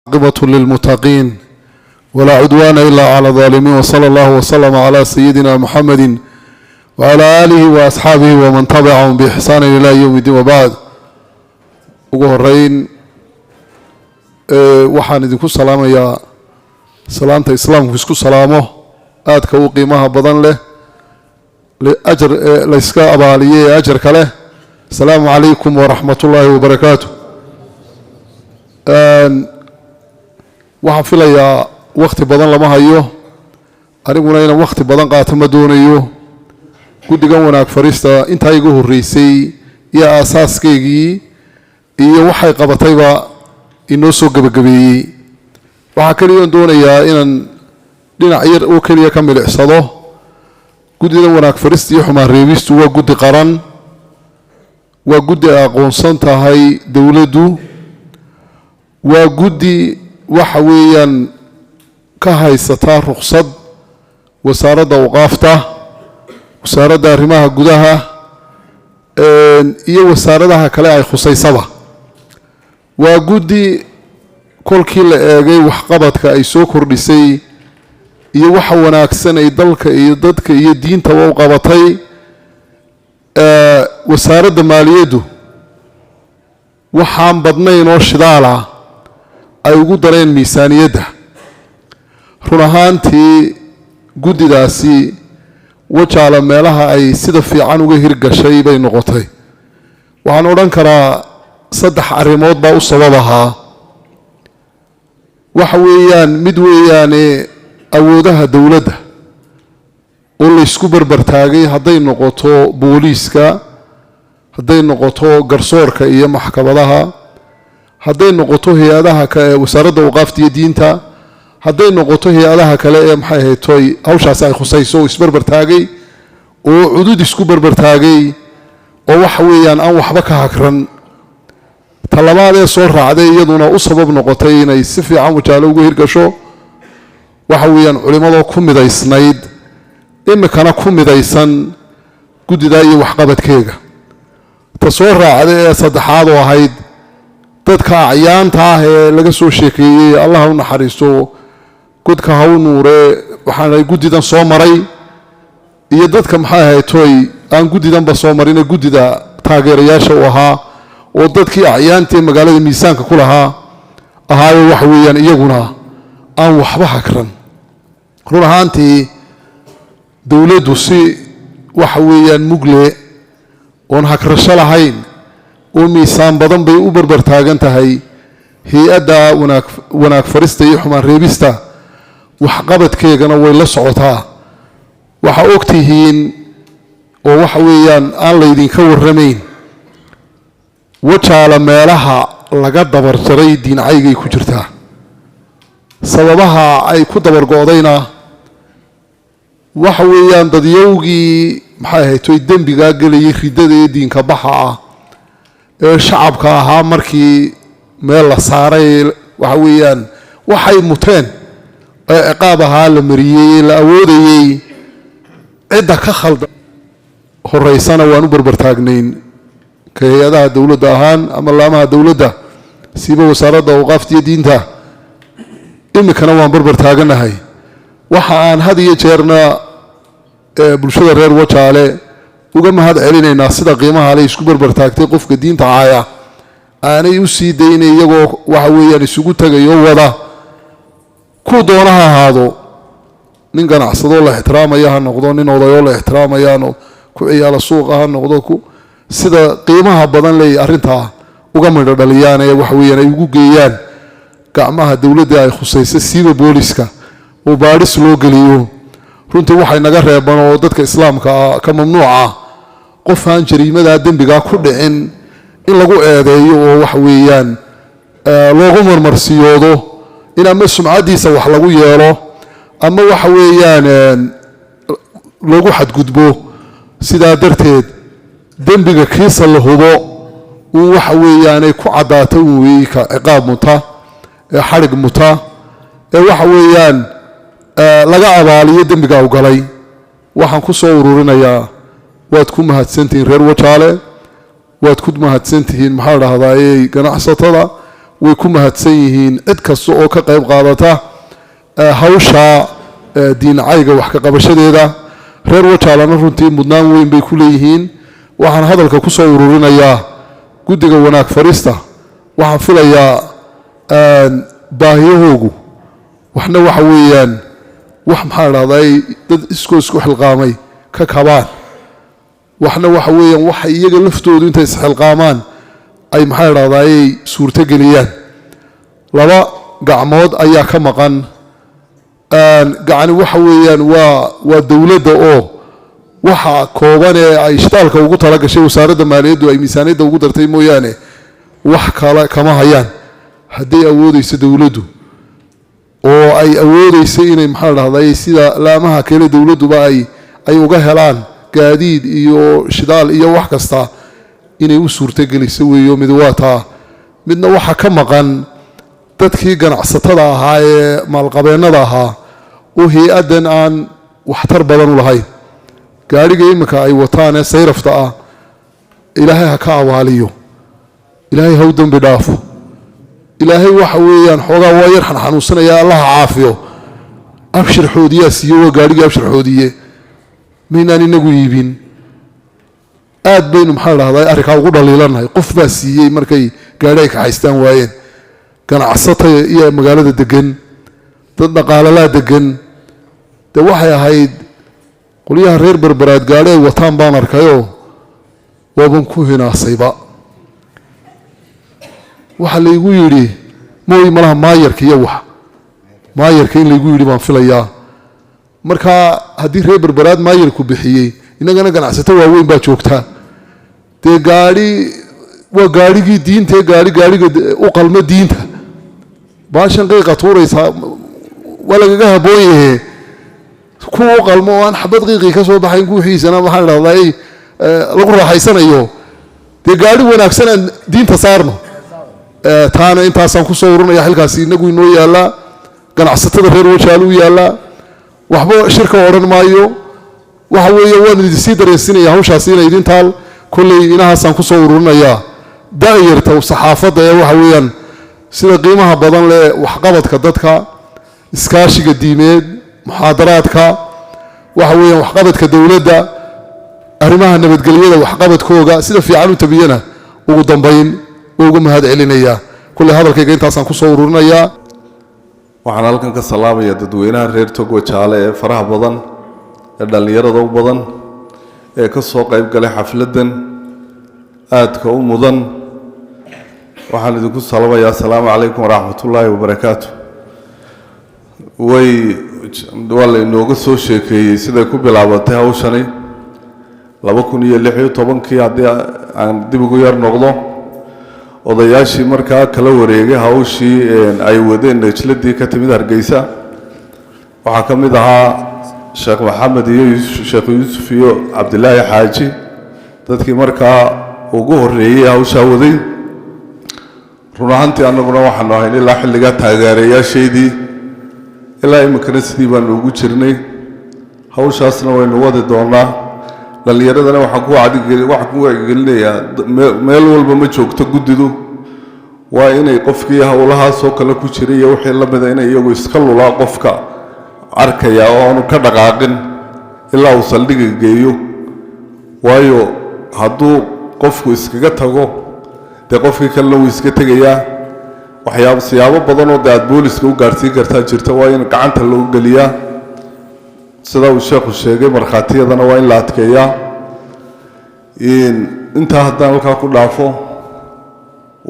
عاقبة للمتقين ولا عدوان إلا على الظالمين وصلى الله وسلم على سيدنا محمد وعلى آله وأصحابه ومن تبعهم بإحسان إلى يوم الدين وبعد وقهرين waxaan idinku salaamayaa salaanta islaamku isku salaamo aadka u qiimaha badan leh ajr la iska abaaliyay ajr kale salaamu calaykum wa rahmatullahi wa barakaatuh waxaan filayaa waqti badan lama hayo aniguna inaan waqti badan qaato ma doonayo guddigan wanaag fariista inta igu horeysay iyo aasaaskeygi iyo waxay qabatayba inoo soo gabagabeeyay waxa kaliya doonayaa inaan dhinac yar oo kaliya ka milicsado guddigan wanaag fariista iyo xumaan reebistu waa guddi qaran waa guddi aqoonsan tahay dawladdu waa guddi waxa weeyaan ka haysataa ruqsad wasaaradda awqaafta wasaaradda arrimaha gudaha iyo wasaaradaha kale ay khusaysaba waa guddi kolkii la eegay waxqabadka ay soo kordhisay iyo waxa wanaagsan ay dalka iyo dadka iyo diintaba u qabatay wasaaradda maaliyaddu waxaan badnayn oo shidaala ay ugu dareen miisaaniyadda run ahaantii guddidaasi wajaala meelaha ay sida fiican uga hirgashay bay noqotay waxaan odhan karaa saddex arrimood baa u sabab ahaa waxa weeyaan mid weeyaane awoodaha dowladda oo la isku barbartaagay hadday noqoto booliiska hadday noqoto garsoorka iyo maxkamadaha hadday noqoto hay-adaha wasaaradda awqaafta iyo diinta hadday noqoto hay-adaha kale ee maxay ahaytoy hawshaasi ay khusayso oo isbarbartaagay oo cudud isku barbartaagay oo waxa weeyaan aan waxba ka hagran talabaad ee soo raacday iyaduna u sabab noqotay inay si fiican wajaalo uga hirgasho waxa weeyaan culimada ku midaysnayd imikana ku midaysan guddida iyo waxqabadkeega ta soo raacday ee saddexaad oo ahayd dadka acyaanta ah ee laga soo sheekeeyey allah u naxariisto godka ha u nuure waxaana guddidan soo maray iyo dadka maxay ahaytoy aan guddidanba soo marin ee guddida taageerayaasha u ahaa oo dadkii acyaantii magaalada miisaanka ku lahaa ahaayo waxa weeyaan iyaguna aan waxba hakran run ahaantii dowladdu si waxa weeyaan mugle oon hakrasho lahayn oo miisaan badan bay u barbartaagan tahay hay-adda wanaag farista iyo xumaan reebista waxqabadkeegana way la socotaa waxaa og tihiin oo waxa weeyaan aan laydinka warramayn wajaala meelaha laga dabarjaray diincaygay ku jirtaa sababaha ay ku dabargo'dayna waxa weeyaan dadyowgii maxay ahaytoy dembigaa gelayay riddada ee diinka baxa ah ee shacabka ahaa markii meel la saaray waxa weeyaan waxay muteen ee ciqaab ahaa la mariyey la awoodayey cidda ka khaldan horeysana waan u barbartaagnayn ka hay-adaha dowladda ahaan ama laamaha dowladda siiba wasaaradda awqaafta iyo diinta imikana waan barbartaaganahay waxa aan had iyo jeerna bulshada reer wajaale uga mahad celinaynaa sida qiimaha leh isku barbartaagtay qofka diinta caaya aanay u sii daynay iyagoo waxa weeyaan isugu tagayo wada ku doona ha ahaado nin ganacsadoo la ixtiraamaya ha noqdo nin odayoo la ixtiraamayaano ku ciyaala suuqa ha noqdo sida qiimaha badan leey arrintaa uga midho dhaliyaan ee waxa weeyaan ay ugu geeyaan gacmaha dowladda ay khusaysa siiba booliska oo baadhis loo geliyo runtii waxay naga reeban oo dadka islaamka ka mamnuuca qof aan jariimadaa dembigaa ku dhicin in lagu eedeeyo oo waxa weeyaan loogu marmarsiyoodo in ama sumcaddiisa wax lagu yeelo ama waxa weeyaan loogu xadgudbo sidaa darteed dembiga kiisa la hubo uu waxa weeyaanay ku caddaata uu weeyey ka ciqaab muta ee xadhig muta ee waxa weeyaan laga abaaliyo dembiga u galay waxaan ku soo ururinayaa waad ku mahadsantihiin reer wajaale waad ku mahadsantihiin maxaa dhahdaa ganacsatada way ku mahadsan yihiin cid kasta oo ka qayb qaadata hawsha diinacayga wax ka qabashadeeda reer wajaalana runtii mudnaan weyn bay ku leeyihiin waxaan hadalka ku soo ururinayaa guddiga wanaag farista waxaan filayaa baahiyahoogu waxna waxa weeyaan wax maxaa dhahday dad isku xilqaamay ka kabaan waxna waxa weeyaan waxa iyaga laftoodu intay isxilqaamaan ay maxaa dhahday suurto geliyaan laba gacmood ayaa ka maqan gacani waxa weeyaan waa dawladda oo waxa kooban ee ay ishtaalka ugu tala gashay wasaaradda maaliyaddu ay miisaaniyadda ugu dartay mooyaane wax kale kama hayaan hadday awoodayso dawladdu oo ay awoodayso inay maxaa dhahday sida laamaha kale dawladduba ay uga helaan gaadiid iyo shidaal iyo wax kasta inay u suurtogeliso weeyo mid waa taa midna waxa ka maqan dadkii ganacsatada ahaa ee maalqabeennada ahaa oo hay-addan aan waxtar badan u lahayn gaadhiga iminka ay wataan ee sayrafta ah ilaahay ha ka abaaliyo ilaahay ha u dembi dhaafo ilaahay waxa weeyaan xoogaa waa yar xanuunsanaya allaha caafiyo abshir xoodiyaa siiyo waa gaadhigii abshir xoodiye maynaan inagu iibin aad baynu maxaa dhahdaa arrinkaa ugu dhaliilanahay qof baa siiyey markay gaadhi ay kaxaystaan waayeen ganacsata iyo magaalada degan dad dhaqaalalaa degan dee waxay ahayd qolyaha reer berberaad gaadhi ay wataan baan arkayoo waaban ku hinaasayba waxaa laygu yidhi mooy malaha maayarka iyo wax maayarka in laygu yidhi baan filayaa markaa haddii reer berberaad maayarku bixiyey innagana ganacsato waaweyn baa joogtaa dee gaadhi waa gaadhigii diinta ee gaadhiga u qalmo diinta baashan qiiqa tuuraysaa waa lagaga habboon yahe kuwa u qalmo oo aan xabad qiiqii ka soo baxayn guuxiisana maxaa dhahday lagu raaxaysanayo dee gaadhi wanaagsan aan diinta saarno taana intaasaan ku soo urunaya xilkaasi inagu inoo yaallaa ganacsatada reer wajaale u yaallaa waxba shirka odhan maayo waxa weeye waan idinsii dareensinaya hawshaasi inay idin taal kolley inahaasaan ku soo ururinayaa da'yarta saxaafadda ee waxa weeyaan sida qiimaha badan leh waxqabadka dadka iskaashiga diimeed muxaadaraadka waxa weeyaan waxqabadka dowladda arrimaha nabadgelyada waxqabadkooga sida fiican u tabiyana ugu dambayn ugu mahad celinayaa kolley hadalkayga intaasaan ku soo ururinayaa waxaan halkan ka salaamayaa dadweynaha reer Tog Wajaale ee faraha badan ee dhalinyarada u badan ee ka soo qayb galay xafladan aadka u mudan waxaan idinku salaamayaa assalaamu calaykum waraxmatullaahi wabarakaatu waa inooga soo sheekeeyey siday ku bilaabatay hawshani 2016 haddii aan dib ugu yar noqdo odayaashii markaa kala wareegay hawshii ay wadeen najladii ka timid Hargeysa waxaa ka mid ahaa Sheekh Maxamed iyo Sheekh Yuusuf iyo Cabdilaahi Xaaji dadkii markaa ugu horeeyay hawsha waday run ahaantii annaguna waxaan ahay ilaa xilliga taageerayaasheedii ilaa imikana sidii baan ugu jirnay hawshaasna waynu wadi doonaa dhalinyaradana waxaan ku wacyigelinayaa meel walba ma joogto guddidu waa inay qofkii howlahaasoo kale ku jiray iyo wixii la mida inay iyagu iska lulaa qofka arkaya oo aanu ka dhaqaaqin ilaa uu saldhiga geeyo waayo hadduu qofku iskaga tago dee qofkii kalena wuu iska tegayaa siyaabo badan oo dee aad booliska u gaadhsiin kartaa jirta waa in gacanta lagu geliyaa sida uu sheekhu sheegay markhaatiyadana waa in la adkeeyaa intaa haddaan halkaa ku dhaafo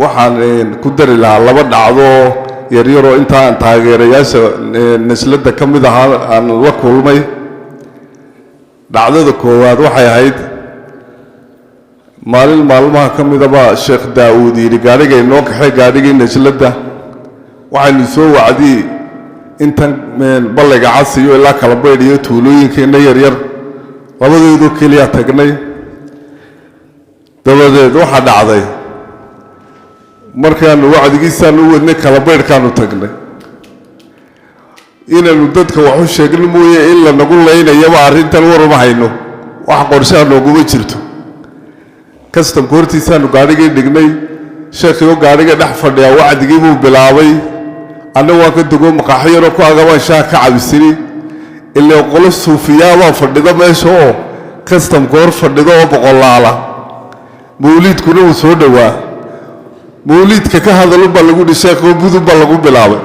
waxaan ku dari lahaa laba dhacdo yaryaroo intaa aan taageerayaasha nasladda ka mid ahaa aan la kulmay dhacdada koowaad waxay ahayd maalin maalmaha ka midaba Sheekh Daawud yidhi gaadhiga inoo kaxay gaadhigii najladda waxaynu soo wacdii intan ballayga casiyo ilaa kala baydhiyo tuulooyinkeena yaryar labadeedu keliya tagnay dabadeed waxaa dhacday markaanu wacdigiisaan u wadnay kala baydhkaanu tagnay inaanu dadka wax u sheegno mooye in la nagu leynayaba arrintan waruma hayno wax qorshaha nooguma jirto kastamka hortiisaanu gaadhigii dhignay sheekhiyo gaadhiga dhex fadhiya wacdigii buu bilaabay anna waa ka dugo maqaaxiyaro ku agabaan shaah ka cabisini ilaa qolo suufiyaabaa fadhida meesha oo kastamka hor fadhido oo boqolaala mawliidkuna uu soo dhowaa mawliidka ka hadalunbaa lagu dhi sheekho budunbaa lagu bilaabay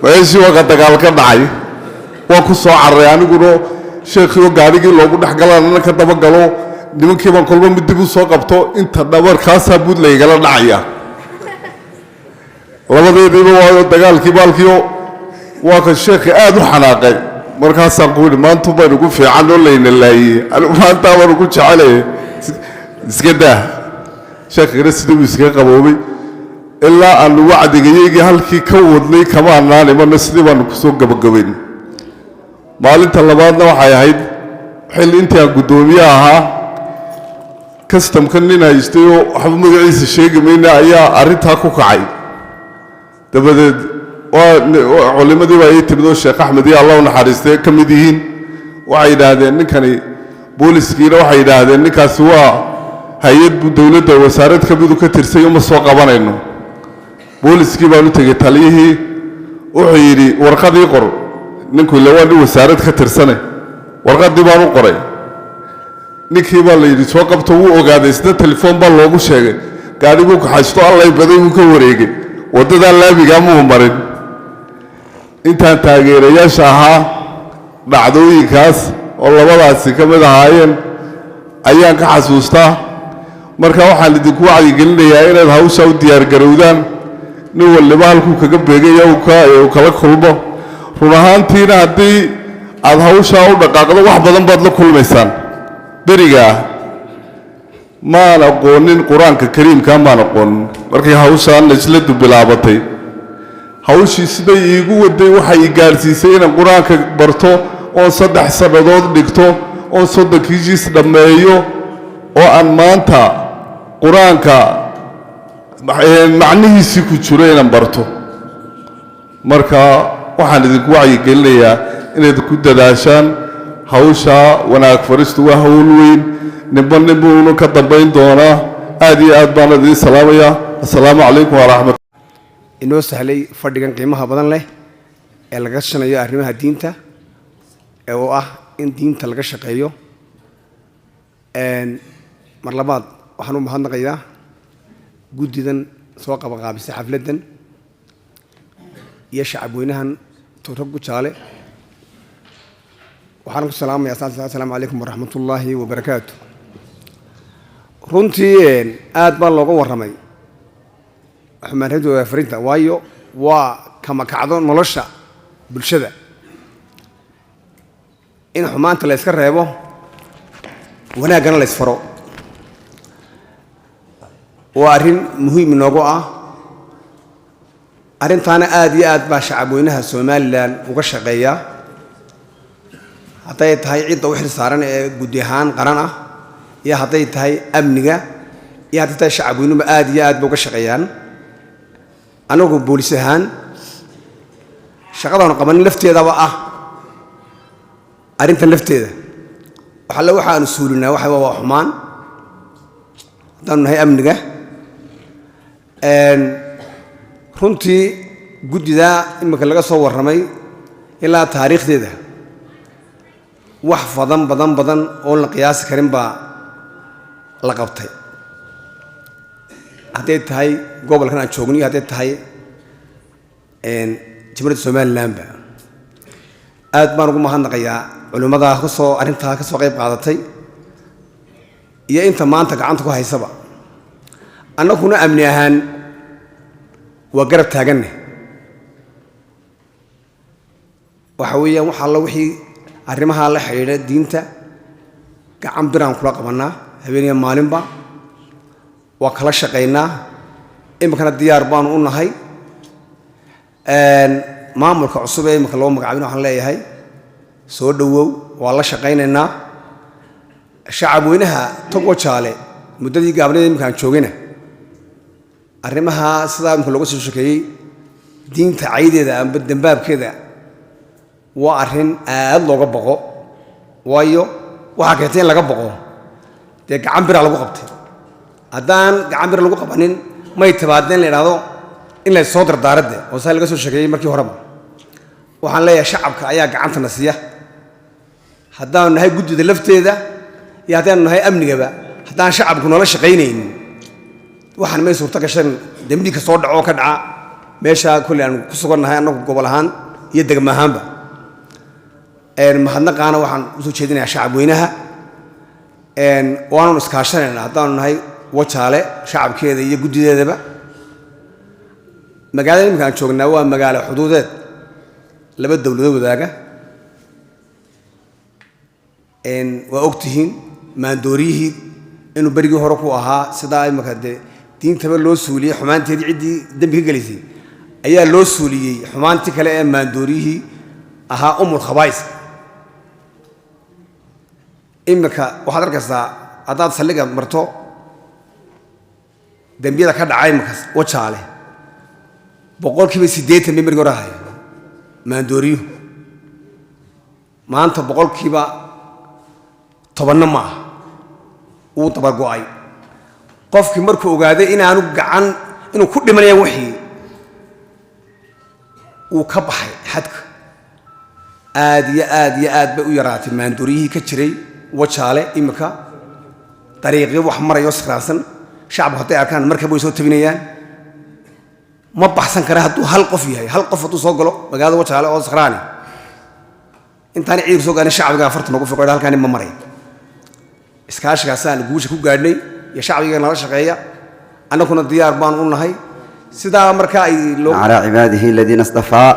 meeshii waa ka dagaal ka dhacay waa ku soo carray aniguna sheekhiyo gaadhigii loogu dhex galaan anna ka dabagalo nimankii baan kolba mid dib u soo qabto inta dhabarkaasaa buud laygala dhacaya labadeediiba waayo dagaalkii baalkiio waa ka sheekhi aad u xanaaqay markaasaan ku yidhi maantu baynu ku fiican oo layna laayey anigu maantaa baanu ku jecelay iska daa sheekhina sidii buu iskaga qaboobay ilaa aanu wacdigayagii halkii ka wadnay kama annaan imanno sidii baanu kusoo gabagabayn maalinta labaadna waxay ahayd xilli intii aan guddoomiye ahaa kastamka nin haystayoo waxba magaciisa sheegi mayna ayaa arrintaa ku kacay dabadeed culimadii baa ii timid oo sheekh axmed iyo allah u naxariistay ka mid yihiin waxay yidhaahdeen ninkani booliskiina waxay yidhaahdeen ninkaasi waa hay-ad buu dowladda wasaarad ka midu ka tirsay uma soo qabanayno booliskii baan u tegey taliyihii wuxuu yidhi warqadii qor ninku ila waa nin wasaarad ka tirsane warqadii baan u qoray ninkii baa la yidhi soo qabto wuu ogaaday isna telefoon baa loogu sheegay gaadhiguu kaxaysto allay baday wuu ka wareegay waddadaa laamigaa muu marin intaan taageerayaasha ahaa dhacdooyinkaas oo labadaasi ka mid ahaayeen ayaan ka xasuustaa marka waxaan idinku wacyigelinayaa inaad hawshaa u diyaargarowdaan nin walliba halkuu kaga beegaya uu kala kulmo run ahaantiina haddii aad hawshaa u dhaqaaqdo wax badan baad la kulmaysaan berigaa maan aqoonin qur-aanka kariimkaa maan aqoonin markay hawshaan najladu bilaabatay hawshii siday iigu waday waxay i gaadhsiisay inaan qur-aanka barto oon 3 sannadood dhigto oon 30 jiis dhammeeyo oo aan maanta qur-aanka macnihiisii ku jiro inaan barto marka waxaan idinku wacyigelinayaa inayd ku dadaashaan hawshaa wanaag faristu waa hawl weyn ninba ninbuunu ka dambayn doonaa aad iyo aad baan idiin salaamayaa assalaamu calaykum waraxmat inoo sahlay fadhigan qiimaha badan leh ee laga shanayo arrimaha diinta oo ah in diinta laga shaqeeyo mar labaad waxaan u mahadnaqayaa guddidan soo qabaqaabisay xafladdan iyo shacabweynahan towrab jaale waxaan ku salaamayaa assalaamu calaykum waraxmatullaahi wabarakaatu runtii aad baa looga warramay xumaanradu fariinta waayo waa kama kacdo nolosha bulshada in xumaanta la iska reebo wanaaggana la isfaro waa arrin muhiim inoogu ah arrintaana aad iyo aad baa shacabweynaha somalilan uga shaqeeya hadday tahay cidda u xil saaran ee guddi ahaan qaran ah iyo hadday tahay amniga iyo hadday tahay shacabweynuba aad iyo aad ba uga shaqeeyaan anagu boolis ahaan shaqadaanu qabanin lafteedaba ah arrintan lafteeda waxalle waxaanu suulinaa waxa waa xumaan haddaanu nahay amniga runtii guddidaa iminka laga soo warramay ilaa taariikhdeeda wax badan oo la qiyaasi karin baa la qabtay hadday tahay gobolkan aan joogniyo hadday tahay jamhuuriyadda somalilanba aad baan ugu mahadnaqayaa culimmadaa arrintaa ka soo qayb qaadatay iyo inta maanta gacanta ku haysaba annaguna amni ahaan waa garab taaganne waxa weeyaan wax alla wixii arrimaha la xidhiidha diinta gacan biraan kula qabannaa habeeniya maalinba waa kala shaqaynaa iminkana diyaar baanu u nahay maamulka cusub ee iminka loo magacaabin waxaan leeyahay soo dhowow waa la shaqaynaynaa shacabweynaha togo jaale muddadii gaabneeda iminkaan joogina arrimaha sidaa iminka looga soo shekeeyey diinta caydeeda amba dembaabkeeda waa arrin aad looga boqo waayo waxaa keentay in laga boqo dee gacan bira lagu qabtay haddaan gacan bira lagu qabanin may tabaadeen la yiraahdo in la soo dardaarade oo saa laga soo sheegay markii horeba waxaan leeyahay shacabka ayaa gacanta nasiya haddaan nahay gudida lafteeda iyo haddaan nahay amnigaba haddaan shacabku nolol shaqaynaynin waxaan may suurta gashan dambi ka soo dhaco ka dhaca meesha kulli aan ku sugannahay anagu gobol ahaan iyo degmo ahaanba mahadnaqaana waxaan u soo jeedinayaa shacab weynaha waanu iskaashanayna haddaan nahay wajaale shacabkeeda iyo gudideedaba magaalada imika aan joognaa waa magaalo xuduudeed laba dawladood wadaaga waa ogtihiin maandooriyihii inuu berigii hore ku ahaa sidaa imika dee diintaba loo suuliyey xumaanteedii ciddii dembi ka gelisay ayaa loo suuliyey xumaantii kale ee maandooriyihii ahaa umul khabaa'is imika waxaad arkaysaa haddaad saldhiga marto dembiyada ka dhacay imikaas wajaale 80% bay markii hore ahay maandooriyuhu maanta 10% ma aha uu dabago'ay qofkii markuu ogaaday inaanu gacan inuu ku dhimanaya wixii uu ka baxay xadka aad iyo aad bay u yaraatay maandooriyihii ka jiray wajaale imika dariiqii wax marayo sakraasan shacabku hadday arkaan markaba way soo tabinayaan ma baxsan kara hadduu hal qof yahay hal qof hadduu soo galo magaalada wajaale oo sakraani intaan ciidanka soo gaarnay shacbiga 40 ugu fiqay halkaan ma maray iskaashigaasaan guusha ku gaadhnay iyo shacbiga nala shaqeeya annaguna diyaar baan u nahay sidaa marka ay loo ala cibaadihi alladina istafaa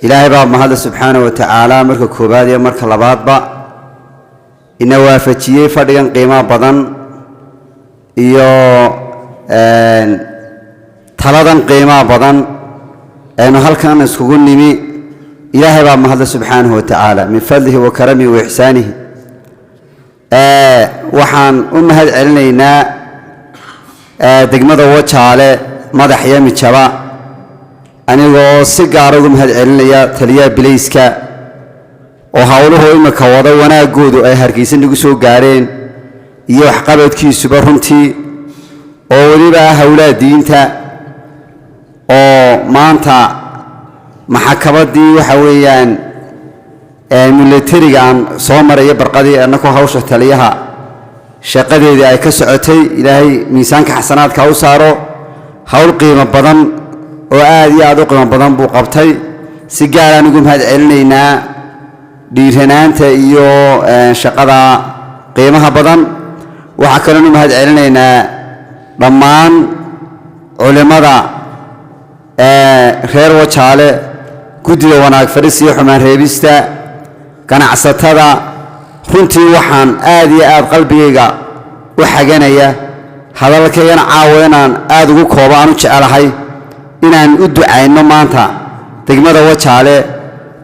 ilaahay baa mahad subhanahu wa ta'ala marka koobaad iyo marka labaadba ina waafajiyay fadhigan qiimo badan iyo taladan qiimo badan aynu halkan iskugu nimi ilaahay baa mahad subhanahu wa ta'ala min fadlihi wa karamihi wa ihsanihi waxaan u mahad celinaynaa degmada wajaale madax yami jaba anigoo si gaar ah u mahad celinaya taliyaha bilayska oo hawluhu imika wada wanaagoodu ay hargeysa nagu soo gaareen iyo waxqabadkiisuba runtii oo waliba hawlaha diinta oo maanta maxkamadii waxa weeyaan militariga aan soo maray barqadii annagoo hawsha taliyaha shaqadeedii ay ka socotay ilaahay miisaanka xasanaadka u saaro hawl qiimo badan oo aad iyo aad u qiimo badan buu qabtay si gaar ah ugu mahad celinaynaa dhiiranaanta iyo shaqada qiimaha badan waxa kale oo mahad celinaynaa dhammaan culimada reer wajaale guddiga wanaag fadhis iyo xumaan reebista ganacsatada runtii waxaan aad iyo aad qalbigayga u xaganaya hadalkaygana caawa inaan aad ugu koobaan u jecelahay inaan u ducayno maanta degmada wajaale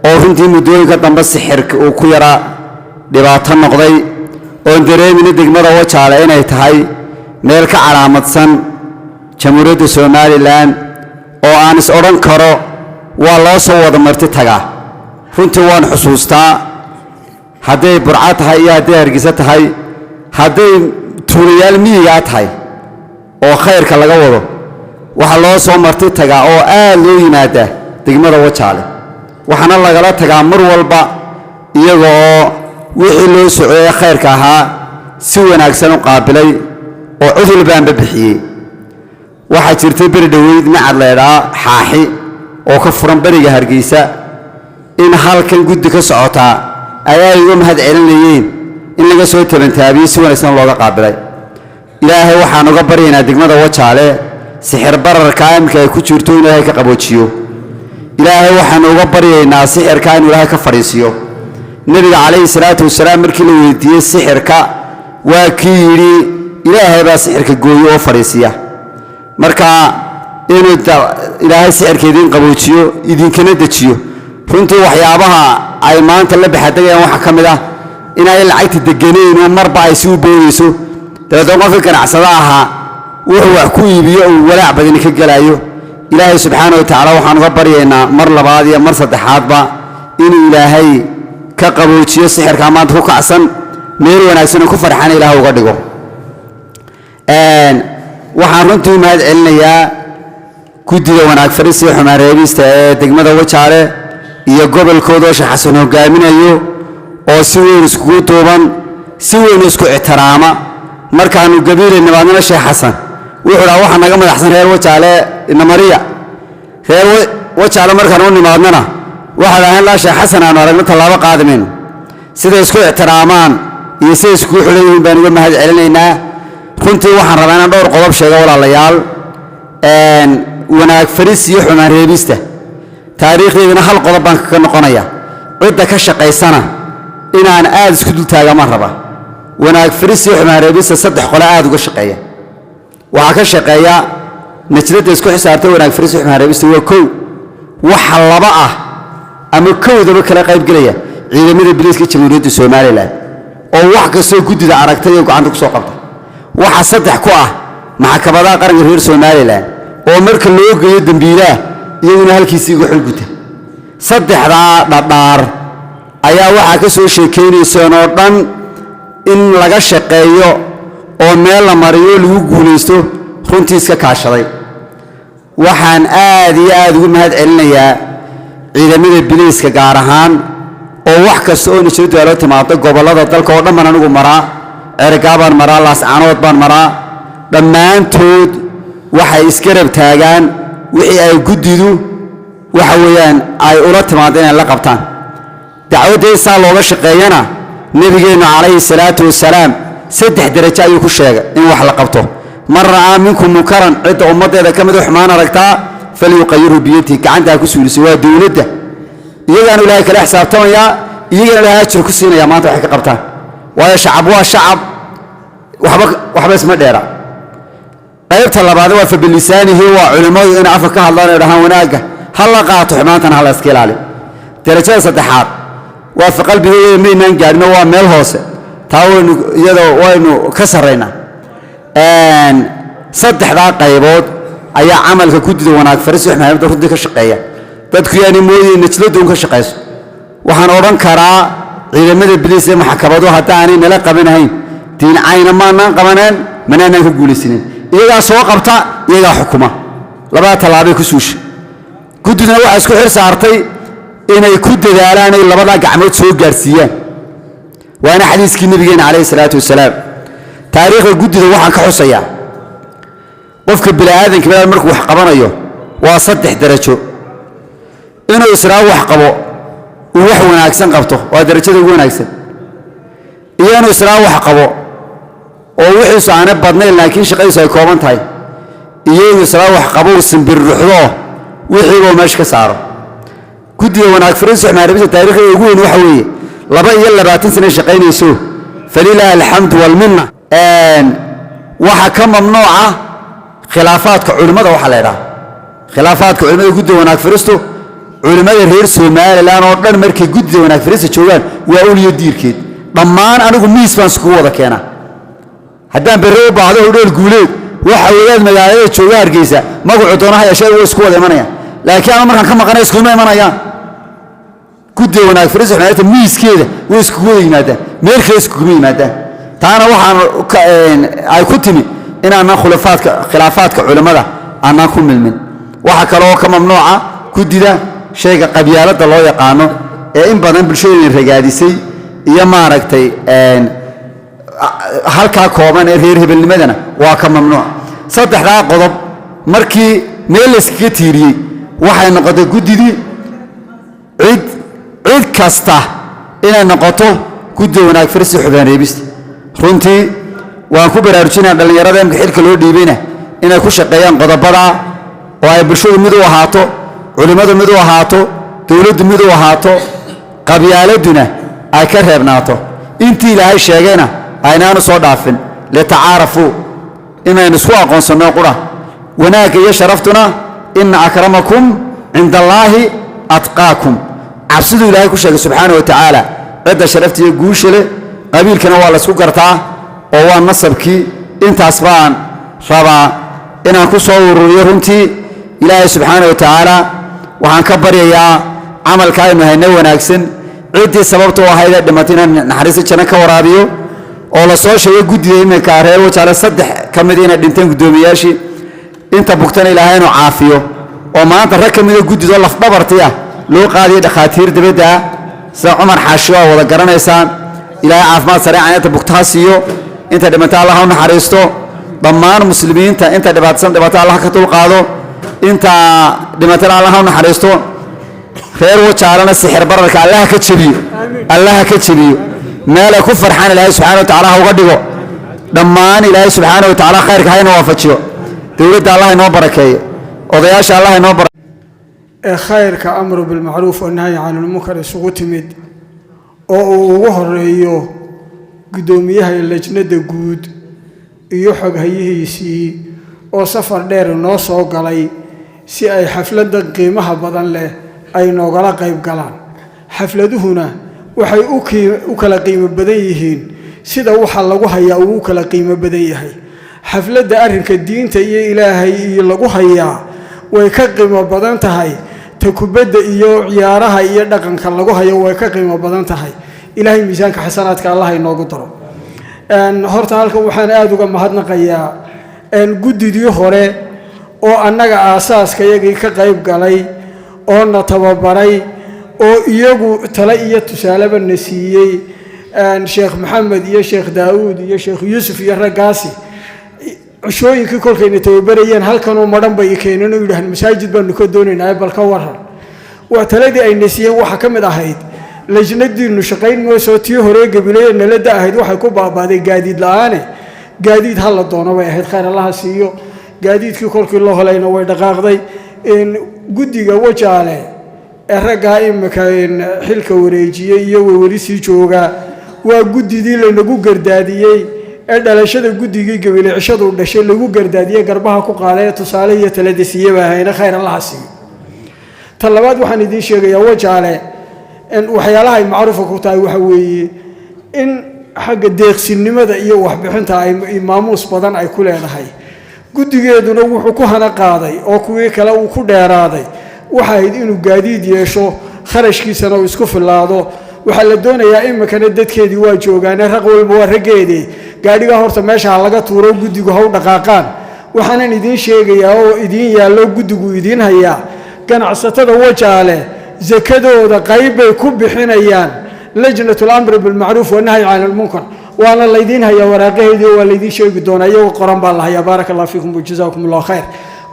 oo runtii muddooyinka dambe sixirka uu ku yara dhibaato noqday oo dareemina degmada wajaale inay tahay meel ka calaamadsan jamhuuriyadda Soomaaliland oo aan is oran karo waa loo soo wada marti tagaa runtii waan xusuustaa hadday burca tahay iyo hadday hargeysa tahay hadday tuulayaal miyiga tahay oo khayrka laga wado waxa loo soo marti tagaa oo aad loo yimaada degmada wajaale waxana lagala tagaa mar walba iyagoo wixii loo socday khayrka ahaa si wanaagsan u qaabilay oo cudul baan bixiyay waxa jirtay bari dhaweyd macad leedaa xaaxi oo ka furan bariga hargeysa in halkan guddi ka socota ayaa igu mahad celinayeen in laga soo tabantaabiyo si wanaagsan looga qaabilay ilaahay waxaan uga baryaynaa degmada wajaale sixir bararka imka ay ku jirto in ilaahay ka qaboojiyo ilaahay waxaan uga baryaynaa sixirka in ilaahay ka fariisiyo nabiga kaleey salaatu wasalaam markii la weydiiyay sixirka waa kii yiri ilaahay baa sixirka gooyo oo fariisiya marka inuu ilaahay sixirkeedin qaboojiyo idinkana dajiyo runtii waxyaabaha ay maanta la baxadayaan waxa kamid ah in ay lacagta deganeen oo marba ay si u boodayso dadoo qofka ganacsada aha wuxuu wax ku iibiyo oo walaac badan ka galayo ilaahay subhanahu wa ta'ala waxaan uga baryaynaa mar labaad iyo mar saddexaadba in ilaahay ka qaboojiyo sixirka maanta ku kacsan meel wanaagsan ku farxan ilaahay uga dhigo waxaan runtii mahad celinayaa guddiga wanaag fadhiis iyo xumaan reebista ee degmada Wajaale iyo gobolkooda Sheekh Xasan hogaaminayo oo si weyn iskugu duuban si weyn isku ixtiraama markaanu gabiilay nimaadna Sheekh Xasan wuxuu raacay waxa naga madaxsan reer Wajaale ina Mariya reer Wajaale markaanu nimaadnana waxa la ahaan Sheekh Xasan aan aragno talaabo qaadameen sida isku ixtiraamaan iyo sida isku xuleeyeen baan uga mahad celinaynaa runtii waxaan rabaa inaan dhowr qodob sheego walaalayaal wanaag fadhiis iyo xumaan reebista taariikhdeedana hal qodob baan ka noqonaya cidda ka shaqaysana inaan aad isku dul taagama raba wanaag fadhiis iyo xumaan reebista saddex qolo aad uga shaqeeya waxa ka shaqeeya najlada isku xisaabta wanaag fadhiis iyo xumaan reebista waa kow waxa laba ah ama kowdaba kala qayb galaya ciidamada biliiska jamhuuriyadda Soomaaliland oo wax kastoo guddida aragtay oo gacanta ku soo qabtay waxa saddex ku ah maxkamadaha qaranka reer Soomaaliland oo marka loo geeyo dambiilaha iyaguna halkiisii ugu xulguta saddexdaa dhadhaar ayaa waxa ka soo sheekeynaysa oo dhan in laga shaqeeyo oo meel la mariyo lagu guuleysto runtii iska kaashaday waxaan aad iyo aad ugu mahad celinayaa ciidamada biliiska gaar ahaan oo wax kasta oo nashadu loo timaado gobolada dalka oo dhan anigu maraa ergaabaan maraa laascaanood baan maraa dhammaantood waxay iskarab taagaan wixii ay guddidu waxa weeyaan ay ula timaado inay la qabtaan dacwadda saa looga shaqeeyana nabigeena calayhi salaatu wasalaam saddex darajo ayuu ku sheegay in wax la qabto mar ra'a minkum munkaran cidda ummadeeda kamid xumaan aragtaa falyuqayiru biyadihi gacanta ku suulisay waa dawladda iyagana ilaahay kala xisaabtamaya iyagana ilaahay ajir ku siinaya maanta waxay ka qabtaan waayo shacab waa shacab waxba isma dheera qaybta labaad waa fa bilisaanihi waa culimadu in afka ka hadlaan oo dhahan wanaaga hal la qaato xumaantana hal iska ilaali darajada saddexaad waa fa qalbigeeda meynaan gaadhino waa meel hoose taa waynu ka sarreynaa saddexdaa qaybood ayaa camalka guddida wanaag fadhiis iyo xumaan reebista runtii ka shaqeeya dadku yaani mooyeen najladu ka shaqeyso waxaan oran karaa ciidamada biliis ee maxkamadu haddaanay nala qabanayn diin ayna maanaan qabanaan manaanan ka guuleysanayn iyaga soo qabta iyaga xukuma laba talaabo ku suushay guddidana waxa isku xir saartay inay ku dadaalaan ay labada gacmood soo gaarsiiyaan waana xadiiskii nabigeena calayhi salaatu wasalaam taariikhda guddida waxaan ka xusayaa qofka bilaadanka markuu wax qabanayo waa saddex darajo inuu israa wax qabo uu wax wanaagsan qabto waa darajada ugu wanaagsan iyo inuu israa wax qabo oo wixiisu aan badnayn laakiin shaqadiisu ay kooban tahay iyo inuu israa wax qabo uu simbir ruuxdo wixii uu meesha ka saaro guddiga wanaag fadhiis iyo xumaan reebista taariikhda ugu weyn waxa weeye 22 sano shaqaynayso falilahi alhamdu wal minna waxa ka mamnuuca khilaafaadka culimada waxa la yiraahdo khilaafaadka culimada guddiga wanaag fadhiisto culimada reer Soomaaliland oo dhan markay guddiga wanaag fadhiista joogaan waa uliyo diirkeed dhammaan anigu miis baan isku wada keenaa haddaan berro baahdo hodheel guuleed waxa weeyaan magaalada jooga Hargeysa magacu doonaha yeeshay way isku wada imanayaan laakiin aan markaan ka maqanay isku imanayaan guddiga wanaag fadhiista xumaanta miiskeeda way isku wada yimaadaan meel kale isku yimaadaan taana waxaan ay ku timi inaan khilaafaadka culimada aanan ku milmin waxa kale oo ka mamnuuca guddida shayga qabyaalada loo yaqaano ee in badan bulshada ragaadisay iyo maaragtay halka kooban ee reer hebelnimadana waa ka mamnuuc saddexdaa qodob markii meel la iskaga tiiriyey waxay noqotay guddidii cid kasta inay noqoto guddiga wanaag fadhiis iyo xumaan reebista runtii waan ku baraarujinaa dhalinyarada imka xilka loo dhiibayna inay ku shaqeeyaan qodobada oo ay bulshadu mid u ahaato culimadu mid u ahaato dawladdu mid u ahaato qabyaaladuna ay ka reebnaato intii ilaahay sheegayna aynaanu soo dhaafin litacaarafu inaynu isku aqoonsano qura wanaagga iyo sharaftuna inna akramakum cinda allaahi atqaakum cabsidu ilaahay ku sheegay subxaanahu wa tacaala cidda sharafta iyo guusha leh qabiilkana waa la isku gartaa oo waa nasabkii intaas baan rabaa inaan ku soo ururiyo runtii ilaahay subxaanahu wa tacaala waxaan ka baryayaa camalka aynu hayno wanaagsan ciddii sababta u ahayd dhimatayna naxariista janno ka waraabiyo oo la soo sheegay guddiga iminka reer wajaale 3 ka mid inay dhinteen guddoomiyaashii inta bugtana ilaahay inuu caafiyo oo maanta rag ka mid ah guddido laf dhabartii ah loo qaadiyay dhakhaatiir dibadda ah sida Cumar Xaashi oo wada garanaysaan ilaahay caafimaad sareecan inta bugtaa siiyo inta dhimata Allah u naxariisto dhammaan muslimiinta inta dhibaato Allah ka dulqaado inta dhimata Allah u naxariisto reer wajaalana sixir bararka Allah ka jabiyo meel ay ku farxaan ilaahay subxaanahu wa ta'aala uga dhigo dhammaan ilaahay subxaanahu wa ta'aala khayrka hayna waafajiyo dawladda Allah inoo barakeeyo odayaasha Allah inoo barakeeyo khayrka amru bil ma'ruf wa nahyi 'anil munkar isugu timid oo ugu horeeyo gudoomiyaha lajnada guud iyo xoghayihiisii oo safar dheer noo soo galay si ay xafladda qiimaha badan leh ay noogala qayb galaan xafladuhuna waxay u kala qiimo badan yihiin sida waxa lagu hayaa uu kala qiimo badan yahay xafladda arrinka diinta iyo ilaahay iyo lagu hayaa way ka qiimo badan tahay takubada iyo ciyaaraha iyo dhaqanka lagu hayo way ka qiimo badan tahay ilaahay miisaanka xasanaadka Allah inoogu daro horta halkan waxaan aad uga mahadnaqayaa guddidii hore oo annaga aasaaskayagii ka qayb galay oo na tababaray oo iyagu tala iyo tusaaleba na siiyey Sheekh Maxamed iyo Sheekh Daawud iyo Sheekh Yuusuf iyo ragaasi cishooyinkii kolkayna tababarayeen halkan oo madhan bay keeneen oo yidhaahdeen masaajid baanu ka doonaynaa bal ka waran waa taladii ay na siiyeen waxa ka mid ahayd lajnadiinu shaqayn mayso tii hore gabilay nalada ahayd waxay ku baabaaday gaadiid la'aane gaadiid hal la doono way ahayd khayr Allah siiyo gaadiidkii kolkii loo helayna way dhaqaaqday in guddiga wajaale ragga imika xilka wareejiyay iyo weli sii jooga waa guddidii la nagu gardaadiyay dhalashada guddigii gabilay cishadu dhashay lagu gardaadiyay garbaha ku qaaday tusaale iyo talada siiyay hayna khayr Allah siiyo talabaad waxaan idin sheegayaa wajaale in waxyaalaha ay macruuf ku tahay waxa weeye in xagga deeqsinimada iyo waxbixinta ay maamuus badan ay ku leedahay guddigeeduna wuxuu ku hana qaaday oo kuwii kale uu ku dheeraaday waxa ay inuu gaadiid yeesho kharashkiisana uu isku filaado waxa la doonayaa imikana dadkeedii waa joogaan raq walba waa rageedii gaadhiga horta meesha laga tuuro guddigu ha u dhaqaaqaan waxaan idin sheegayaa oo idin yaalo guddigu idin hayaa ganacsatada wajaale zakadooda qayb bay ku bixinayaan lajnatul amr bil ma'ruf wa nahy 'anil munkar waana laydin hayaa waraaqaheedii waa laydin sheegi doonaa iyagu qoran baa la hayaa barakallahu fiikum wa jazaakumullahu khayr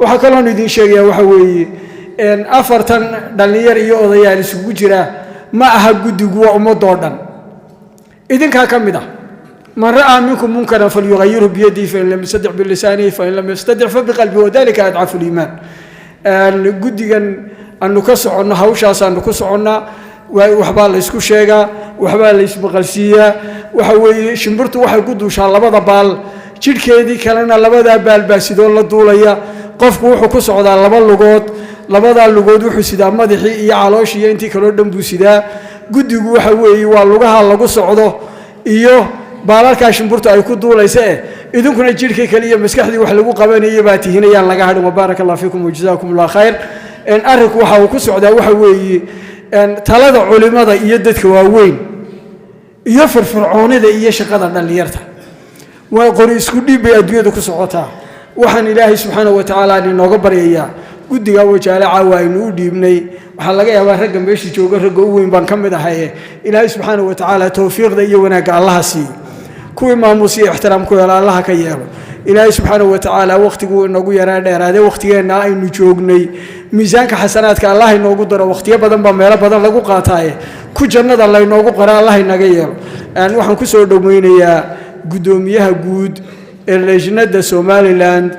waxa kale oo idin sheegayaa waxa weeye afartan dhalinyar iyo odayaal isugu jira ma aha guddigu waa ummadoo dhan idinka ka mid ah man ra'a minkum munkaran falyughayyirhu bi yadihi fa in lam yastati' bi lisanihi fa in lam yastati' fa bi qalbihi wa dhalika ad'afu al-iman guddigan anu ka socono hawshaas anu ku soconnaa waxbaa la isku sheegaa waxbaa la ismaqalsiiyaa waxa weeye shimbirtu waxay ku duushaa labada baal jidhkeedii kalena labada baal baa sidoo la duulaya qofku wuxuu ku socdaa laba lugood labada lugood wuxuu sidaa madaxii iyo calooshii iyo intii kale dhan buu sidaa guddigu waxa weeye waa lugaha lagu socdo iyo baalalka shimbirtu ay ku duulaysa idinkuna jidhkii kale iyo maskaxdii wax lagu qabanayay baa tihinayaan laga hadhin barakallahu fiikum wa jazaakumullahu khayr arrinku waxa uu ku socdaa waxa weeye talada culimada iyo dadka waaweyn iyo firfircoonida iyo shaqada dhalinyarta waa qori isku dhiib bay adduunyada ku socotaa waxaan ilaahay subxaanahu wa ta'aala inooga baryayaa guddiga wajaale caawa aynu u dhiibnay waxaa laga yaabaa ragga meesha jooga ragga u weyn baan ka mid ahay ilaahay subxaanahu wa ta'aala tawfiiqda iyo wanaagga Allah siiyo kuwii maamuus iyo ixtiraam ku yeelo Allah ka yeelo ilaahay subxaanahu wa ta'aala waqtigu inagu yaraa dheeraade waqtigeena aynu joognay miisaanka xasanaadka Allah inoogu daro waqtiyo badan baa meelo badan lagu qaataaye ku jannada la inoogu qoro Allah inaga yeelo waxaan ku soo dhaweynayaa gudoomiyaha guud ee lajnada Somaliland